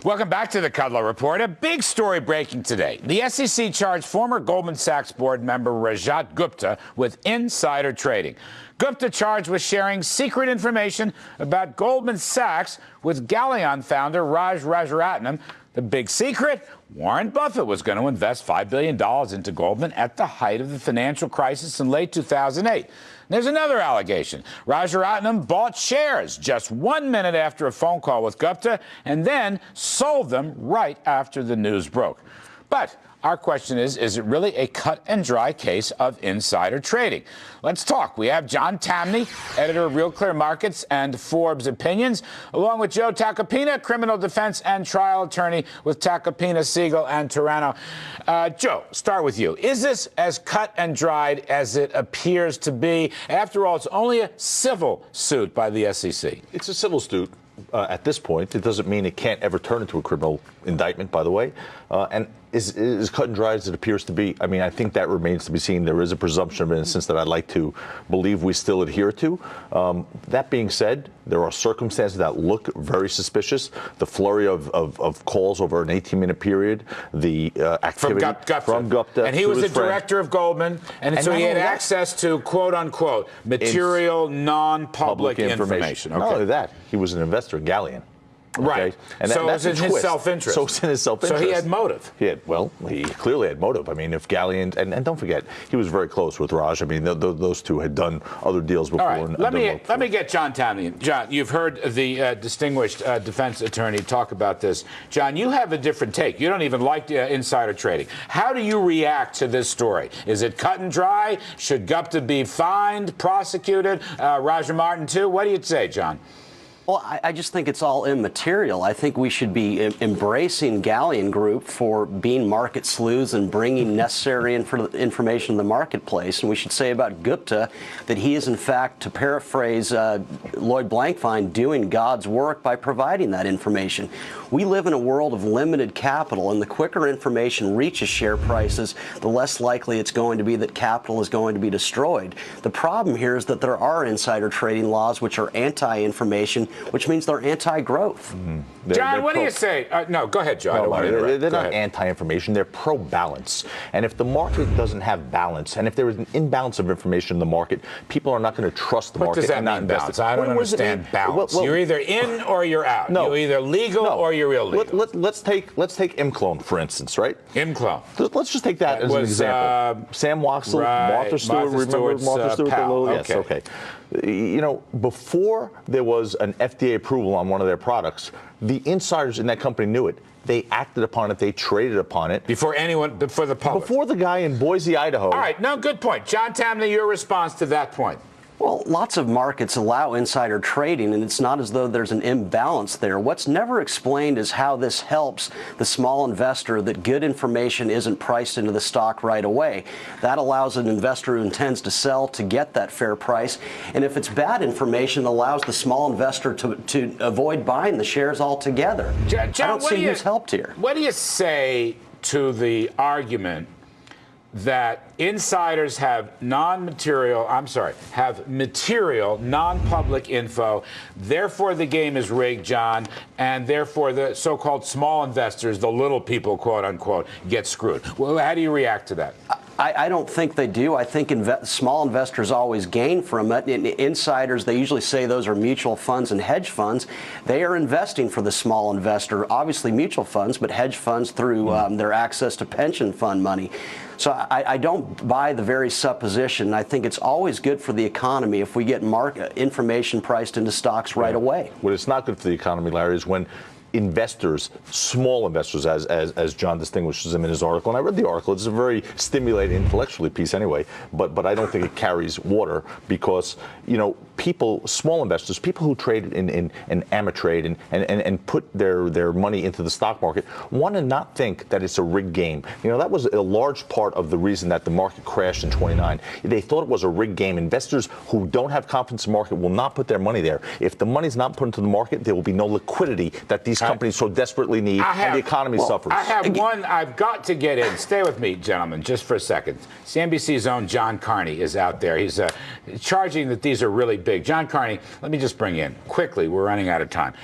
Welcome back to the Kudlow Report. A big story breaking today. The SEC charged former Goldman Sachs board member Rajat Gupta with insider trading. Gupta charged with sharing secret information about Goldman Sachs with Galleon founder Raj Rajaratnam. The big secret? Warren Buffett was going to invest $5 billion into Goldman at the height of the financial crisis in late 2008. There's another allegation. Rajaratnam bought shares just 1 minute after a phone call with Gupta and then sold them right after the news broke. But our question is it really a cut and dry case of insider trading? Let's talk. We have John Tamny, editor of Real Clear Markets and Forbes Opinions, along with Joe Tacopina, criminal defense and trial attorney with Tacopina Seigel and Toronto. Joe, start with you. Is this as cut and dried as it appears to be? After all, it's only a civil suit by the SEC. It's a civil suit. At this point, it doesn't mean it can't ever turn into a criminal indictment, by the way. And is cut and dry as it appears to be. I mean, I think that remains to be seen. There is a presumption of innocence that I'd like to believe we still adhere to. That being said, there are circumstances that look very suspicious. The flurry of calls over an 18-minute period, the activity from Gupta. And he was the director of Goldman, and so he had access to, quote-unquote, material, non-public information. Okay. Not only that, he was an investor in Galleon. Okay? Right. And so that's it was in his self-interest. So it's in his self-interest. So he had motive. He clearly had motive. I mean, if Galleon, and don't forget, he was very close with Raj. I mean, those two had done other deals before. All right. Let me get John Tamny. John, you've heard the distinguished defense attorney talk about this. John, you have a different take. You don't even like insider trading. How do you react to this story? Is it cut and dry? Should Gupta be fined, prosecuted? Raja Martin, too? What do you say, John? Well, I just think it's all immaterial. I think we should be embracing Galleon Group for being market sleuths and bringing necessary information to the marketplace. And we should say about Gupta that he is, in fact, to paraphrase Lloyd Blankfein, doing God's work by providing that information. We live in a world of limited capital, and the quicker information reaches share prices, the less likely it's going to be that capital is going to be destroyed. The problem here is that there are insider trading laws which are anti-information, which means they're anti-growth. Mm-hmm. John, what do you say? No, go ahead, Joe. They're not anti-information. They're pro-balance. And if the market doesn't have balance, and if there is an imbalance of information in the market, people are not going to trust the market. What does that mean, balance? I don't understand balance. Well, you're either in or you're out. No, you're either legal or you're illegal. Let's take Imclone, for instance, right? Imclone. Let's just take that as an example. Sam Waxel, right, Martha Stewart, remember Martha Stewart? Yes, okay. You know, before there was an FDA approval on one of their products, the insiders in that company knew it. They acted upon it. They traded upon it. Before the public. Before the guy in Boise, Idaho. All right. No, good point. John Tamny, your response to that point. Well, lots of markets allow insider trading, and it's not as though there's an imbalance there. What's never explained is how this helps the small investor that good information isn't priced into the stock right away. That allows an investor who intends to sell to get that fair price. And if it's bad information, it allows the small investor to avoid buying the shares altogether. John, I don't see who's helped here. What do you say to the argument that insiders have material, non-public info, therefore the game is rigged, John, and therefore the so-called small investors, the little people, quote unquote, get screwed? Well, how do you react to that? I don't think they do. I think small investors always gain from it. Insiders, they usually say those are mutual funds and hedge funds. They are investing for the small investor, obviously mutual funds, but hedge funds through their access to pension fund money. So I don't buy the very supposition. I think it's always good for the economy if we get information priced into stocks right away. What is not good for the economy, Larry, is when investors, small investors, as John distinguishes them in his article, and I read the article. It's a very stimulating intellectually piece anyway, but I don't think it carries water because, you know, people, small investors, people who trade in Ameritrade and put their money into the stock market want to not think that it's a rigged game. You know, that was a large part of the reason that the market crashed in 29. They thought it was a rigged game. Investors who don't have confidence in the market will not put their money there. If the money's not put into the market, there will be no liquidity that these companies so desperately need, and the economy suffers. I have one I've got to get in. Stay with me, gentlemen, just for a second. CNBC's own John Carney is out there. He's charging that these are really big. John Carney, let me just bring in quickly. We're running out of time.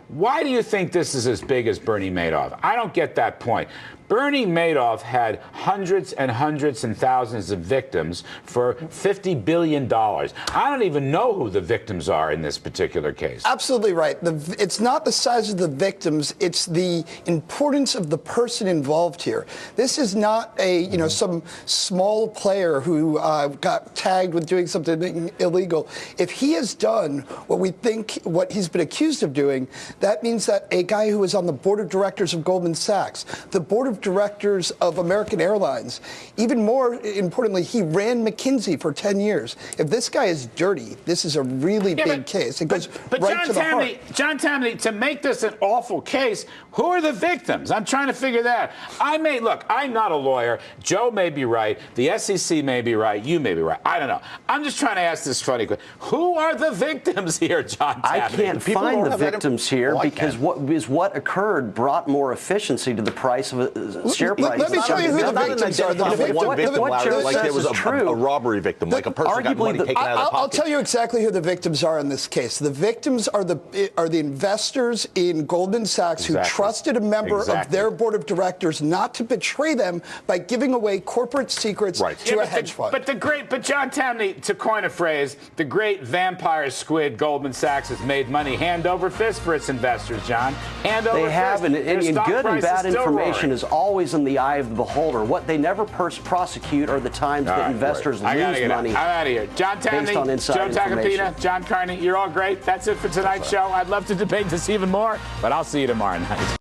Why do you think this is as big as Bernie Madoff? I don't get that point. Bernie Madoff had hundreds and hundreds and thousands of victims for $50 billion. I don't even know who the victims are in this particular case. Absolutely right. It's not the size of the victims, it's the importance of the person involved here. This is not a, some small player who got tagged with doing something illegal. If he has done what he's been accused of doing, that means that a guy who was on the board of directors of Goldman Sachs, the board of directors of American Airlines. Even more importantly, he ran McKinsey for 10 years. If this guy is dirty, this is a really big case. It goes right to the heart. John Tammany, to make this an awful case, who are the victims? I'm trying to figure that out. Look, I'm not a lawyer. Joe may be right. The SEC may be right. You may be right. I don't know. I'm just trying to ask this funny question. Who are the victims here, John Tammany? I can't find the victims here because what occurred brought more efficiency to the price of a share price. Let me show you who the victims are. One victim, Larry, like there was a robbery victim, like a person got money taken out of the pocket. I'll tell you exactly who the victims are in this case. The victims are the investors in Goldman Sachs who trusted a member of their board of directors not to betray them by giving away corporate secrets to a hedge fund. But John Tammany, to coin a phrase, the great vampire squid Goldman Sachs has made money hand over fist for its investors, John. Hand over fist. They have, and good and bad information is always in the eye of the beholder. What they never prosecute are the times that investors lose money. I'm out of here. John Tammany, Joe Tacopina, John Carney, you're all great. That's it for tonight's show. I'd love to debate this even more, but I'll see you tomorrow night.